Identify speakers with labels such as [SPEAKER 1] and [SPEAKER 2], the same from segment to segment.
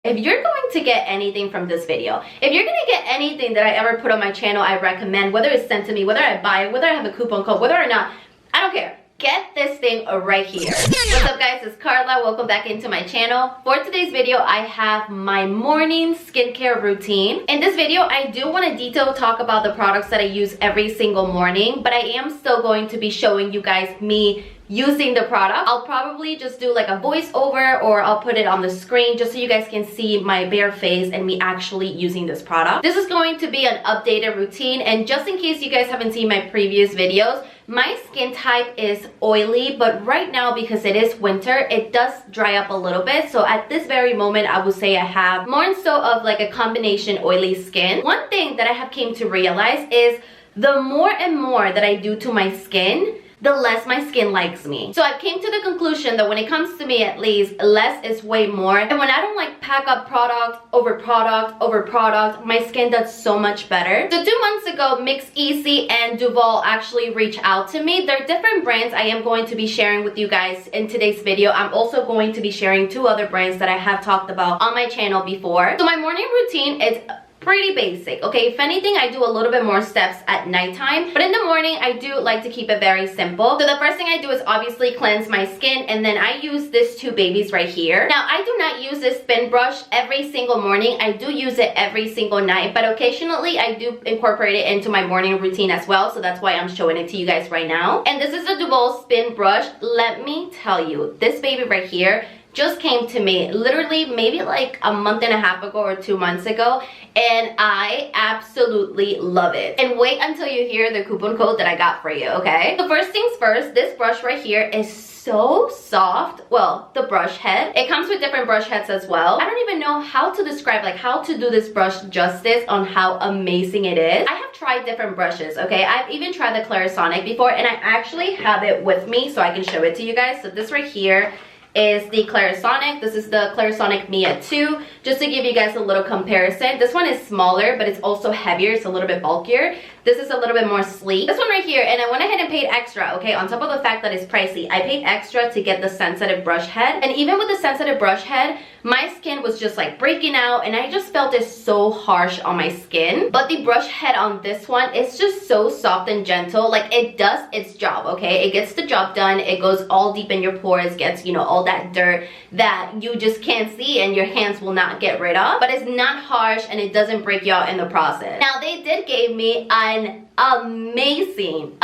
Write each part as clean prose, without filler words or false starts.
[SPEAKER 1] If you're going to get anything from this video, if you're gonna get anything that I ever put on my channel, I recommend, whether it's sent to me, whether I buy it, whether I have a coupon code, whether or not, I don't care. Get this thing right here. What's up guys, it's Carla. Welcome back into my channel. For today's video, I have my morning skincare routine. In this video, I do want to detail talk about the products that I use every single morning, but I am still going to be showing you guys me using the product. I'll probably just do like a voiceover, or I'll put it on the screen just so you guys can see my bare face and me actually using this product. This is going to be an updated routine, and just in case you guys haven't seen my previous videos, my skin type is oily, but right now because it is winter, it does dry up a little bit. So at this very moment, I would say I have more so of like a combination oily skin. One thing that I have came to realize is the more and more that I do to my skin, the less my skin likes me. So I came to the conclusion that when it comes to me, at least, less is way more. And when I don't like pack up product over product over product, my skin does so much better. So 2 months ago, Mix Easy and Duval actually reached out to me. They're different brands I am going to be sharing with you guys in today's video. I'm also going to be sharing 2 other brands that I have talked about on my channel before. So my morning routine is pretty basic, okay? If anything, I do a little bit more steps at nighttime, but in the morning I do like to keep it very simple. So the first thing I do is obviously cleanse my skin, and then I use this 2 babies right here. Now I do not use this spin brush every single morning. I do use it every single night, but occasionally I do incorporate it into my morning routine as well, so that's why I'm showing it to you guys right now. And this is a Duval spin brush. Let me tell you, this baby right here just came to me literally maybe like a month and a half ago or 2 months ago, and I absolutely love it. And wait until you hear the coupon code that I got for you, okay? So first things first, this brush right here is so soft. Well, the brush head, it comes with different brush heads as well. I don't even know how to describe, like how to do this brush justice on how amazing it is. I have tried different brushes, okay? I've even tried the Clarisonic before, and I actually have it with me so I can show it to you guys. So this right here is the Clarisonic. This is the Clarisonic Mia 2, just to give you guys a little comparison. This one is smaller, but it's also heavier. It's a little bit bulkier. This is a little bit more sleek. This one right here, and I went ahead and paid extra, okay? On top of the fact that it's pricey, I paid extra to get the sensitive brush head. And even with the sensitive brush head, my skin was just like breaking out, and I just felt it so harsh on my skin. But the brush head on this one is just so soft and gentle. Like, it does its job, okay? It gets the job done. It goes all deep in your pores, gets, you know, all that dirt that you just can't see and your hands will not get rid of. But it's not harsh, and it doesn't break you out in the process. Now, they did give me an amazing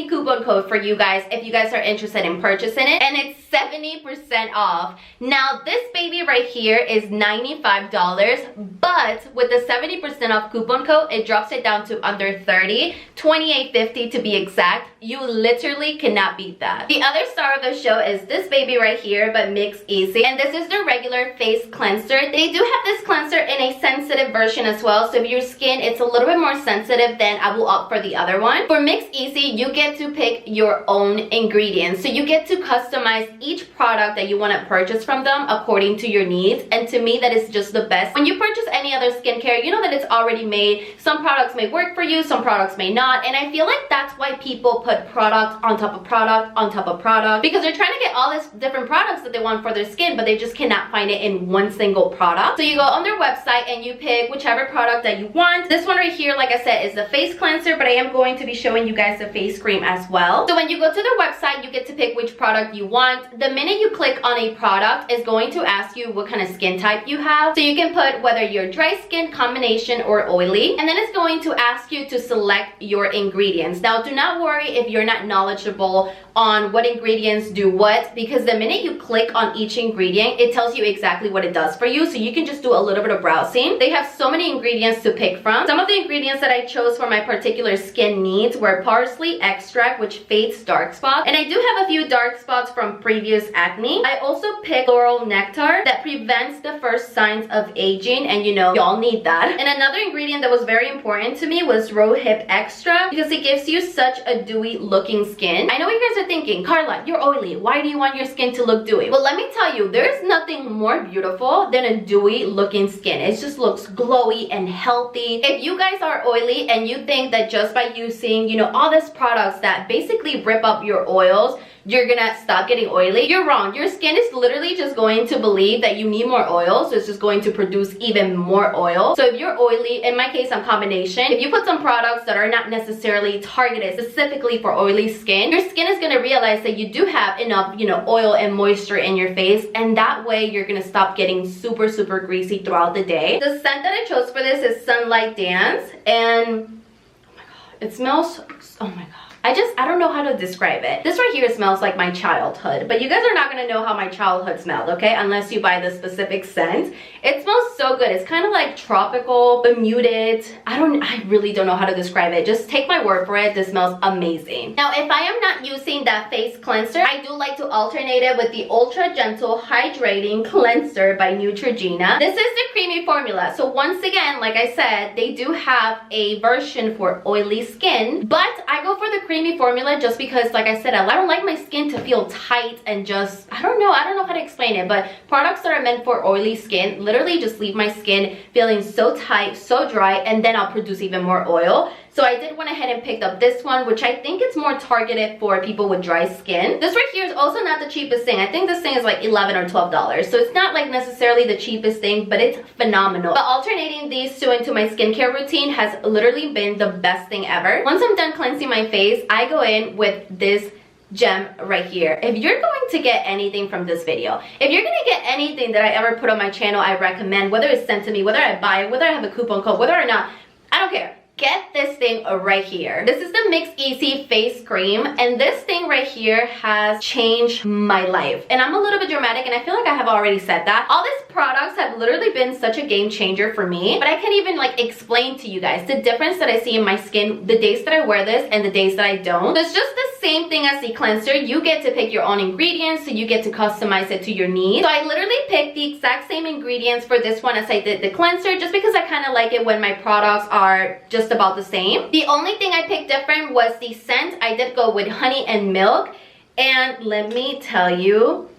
[SPEAKER 1] coupon code for you guys if you guys are interested in purchasing it, and it's 70% off. Now this baby right here is $95, but with the 70% off coupon code, it drops it down to under 30, $28.50 to be exact. You literally cannot beat that. The other star of the show is this baby right here, but Mix Easy, and this is the regular face cleanser. They do have this cleanser in a sensitive version as well, so if your skin it's a little bit more sensitive, then I will opt for the other one. For Mix Easy, you get to pick your own ingredients, so you get to customize each product that you want to purchase from them according to your needs, and to me that is just the best. When you purchase any other skincare, you know that it's already made. Some products may work for you, some products may not, and I feel like that's why people put product on top of product on top of product, because they're trying to get all these different products that they want for their skin, but they just cannot find it in one single product. So you go on their website and you pick whichever product that you want. This one right here, like I said, is the face cleanser, but I am going to be showing you guys the face cream as well. So when you go to their website, you get to pick which product you want. The minute you click on a product, it's going to ask you what kind of skin type you have. So you can put whether you're dry skin, combination, or oily, and then it's going to ask you to select your ingredients. Now do not worry if you're not knowledgeable on what ingredients do what, because the minute you click on each ingredient, it tells you exactly what it does for you, so you can just do a little bit of browsing. They have so many ingredients to pick from. Some of the ingredients that I chose for my particular skin needs were parsley extract, which fades dark spots, and I do have a few dark spots from previous acne. I also picked floral nectar that prevents the first signs of aging, and you know, y'all need that. And another ingredient that was very important to me was rosehip extra, because it gives you such a dewy looking skin. I know what you guys are thinking, Carla, you're oily. Why do you want your skin to look dewy? Well, let me tell you, there's nothing more beautiful than a dewy looking skin. It just looks glowy and healthy. If you guys are oily and you think that just by using, you know, all these products that basically rip up your oils, you're gonna stop getting oily. You're wrong. Your skin is literally just going to believe that you need more oil, so it's just going to produce even more oil. So if you're oily, in my case I'm combination, if you put some products that are not necessarily targeted specifically for oily skin, your skin is going to realize that you do have enough, you know, oil and moisture in your face, and that way you're going to stop getting super greasy throughout the day. The scent that I chose for this is Sunlight Dance, and oh my god, it smells, oh my god, I don't know how to describe it. This right here smells like my childhood, but you guys are not gonna know how my childhood smelled, okay? Unless you buy the specific scent. It smells so good. It's kind of like tropical, but muted. I really don't know how to describe it. Just take my word for it. This smells amazing. Now, if I am not using that face cleanser, I do like to alternate it with the Ultra Gentle Hydrating Cleanser by Neutrogena. This is the creamy formula. So once again, like I said, they do have a version for oily skin, but I go for the creamy formula just because, like I said, I don't like my skin to feel tight and just, I don't know how to explain it, but products that are meant for oily skin literally just leave my skin feeling so tight, so dry, and then I'll produce even more oil. So I did went ahead and picked up this one, which I think it's more targeted for people with dry skin. This right here is also not the cheapest thing. I think this thing is like $11 or $12. So it's not like necessarily the cheapest thing, but it's phenomenal. But alternating these two into my skincare routine has literally been the best thing ever. Once I'm done cleansing my face, I go in with this gem right here. If you're going to get anything from this video, if you're going to get anything that I ever put on my channel, I recommend, whether it's sent to me, whether I buy it, whether I have a coupon code, whether or not, I don't care. Get this thing right here. This is the Mix Easy face cream, and this thing right here has changed my life. And I'm a little bit dramatic, and I feel like I have already said that. All these products have literally been such a game changer for me, but I can't even like explain to you guys the difference that I see in my skin the days that I wear this and the days that I don't. So it's just the same thing as the cleanser. You get to pick your own ingredients, so you get to customize it to your needs. So I literally picked the exact same ingredients for this one as I did the cleanser, just because I kind of like it when my products are just about the same. The only thing I picked different was the scent. I did go with honey and milk, and let me tell you,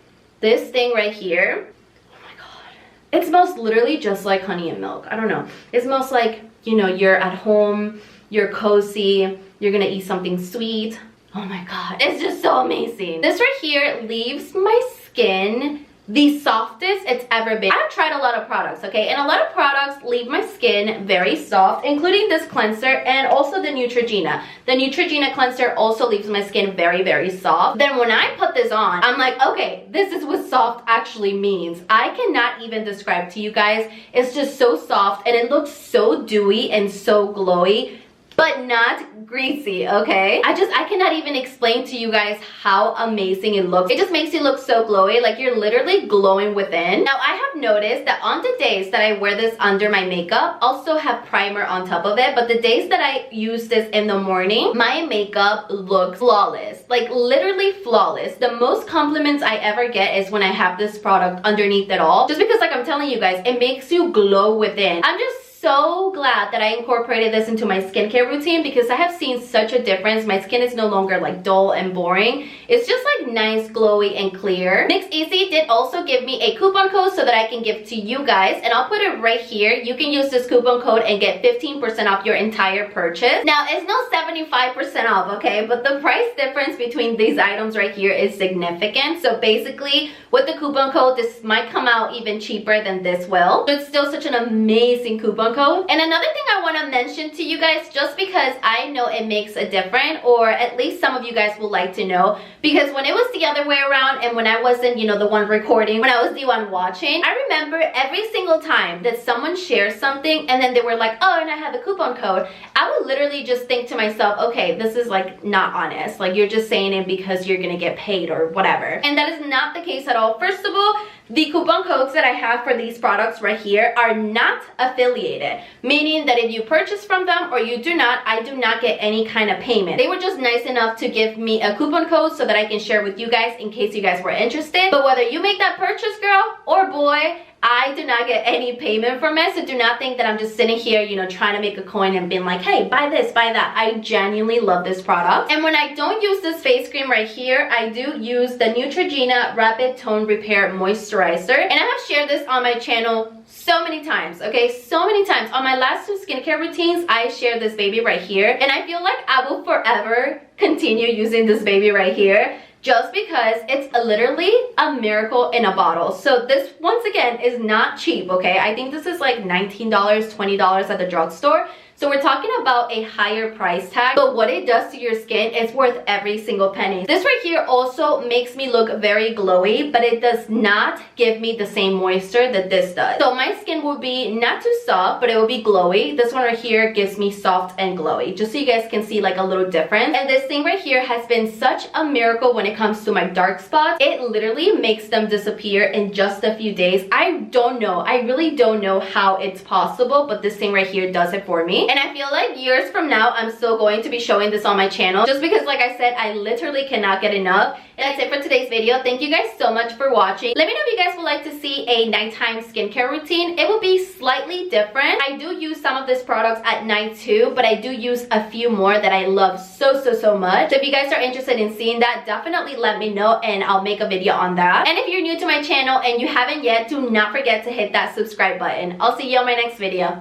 [SPEAKER 1] this thing right here, oh my god, it smells literally just like honey and milk. I don't know, it smells like, you know, you're at home, you're cozy, you're gonna eat something sweet. Oh my god, it's just so amazing. This right here leaves my skin the softest it's ever been. I've tried a lot of products, okay, and a lot of products leave my skin very soft, including this cleanser and also the Neutrogena. The Neutrogena cleanser also leaves my skin very soft. Then when I put this on, I'm like, okay, this is what soft actually means. I cannot even describe to you guys. It's just so soft, and it looks so dewy and so glowy, but not greasy, okay? I cannot even explain to you guys how amazing it looks. It just makes you look so glowy, like you're literally glowing within. Now, I have noticed that on the days that I wear this under my makeup, also have primer on top of it, but the days that I use this in the morning, my makeup looks flawless, like literally flawless. The most compliments I ever get is when I have this product underneath it all, just because, like I'm telling you guys, it makes you glow within. I'm just so glad that I incorporated this into my skincare routine, because I have seen such a difference. My skin is no longer like dull and boring. It's just like nice, glowy, and clear. Mix Easy did also give me a coupon code so that I can give to you guys, and I'll put it right here. You can use this coupon code and get 15% off your entire purchase. Now, it's no 75% off, okay, but the price difference between these items right here is significant. So basically, with the coupon code, this might come out even cheaper than this will. So it's still such an amazing coupon code. And another thing I want to mention to you guys, just because I know it makes a difference, or at least some of you guys will like to know, because when it was the other way around and when I wasn't, you know, the one recording, when I was the one watching, I remember every single time that someone shares something and then they were like, oh, and I have a coupon code, I would literally just think to myself, okay, this is like not honest. Like, you're just saying it because you're gonna get paid or whatever. And that is not the case at all. First of all, the coupon codes that I have for these products right here are not affiliated, meaning that if you purchase from them or you do not, I do not get any kind of payment. They were just nice enough to give me a coupon code so that I can share with you guys in case you guys were interested. But whether you make that purchase, girl or boy, I do not get any payment from it, so do not think that I'm just sitting here, you know, trying to make a coin and being like, hey, buy this, buy that. I genuinely love this product. And when I don't use this face cream right here, I do use the Neutrogena Rapid Tone Repair Moisturizer. And I have shared this on my channel so many times, okay, so many times. On my last two skincare routines, I shared this baby right here, and I feel like I will forever continue using this baby right here. just because it's literally a miracle in a bottle. So this, once again, is not cheap, okay? I think this is like $19, $20 at the drugstore. So we're talking about a higher price tag, but what it does to your skin is worth every single penny. This right here also makes me look very glowy, but it does not give me the same moisture that this does. So my skin will be not too soft, but it will be glowy. This one right here gives me soft and glowy, just so you guys can see like a little difference. And this thing right here has been such a miracle when it comes to my dark spots. It literally makes them disappear in just a few days. I don't know. I really don't know how it's possible, but this thing right here does it for me. And I feel like years from now, I'm still going to be showing this on my channel just because, like I said, I literally cannot get enough. And that's it for today's video. Thank you guys so much for watching. Let me know if you guys would like to see a nighttime skincare routine. It will be slightly different. I do use some of these products at night too, but I do use a few more that I love so much. So if you guys are interested in seeing that, definitely let me know and I'll make a video on that. And if you're new to my channel and you haven't yet, do not forget to hit that subscribe button. I'll see you on my next video.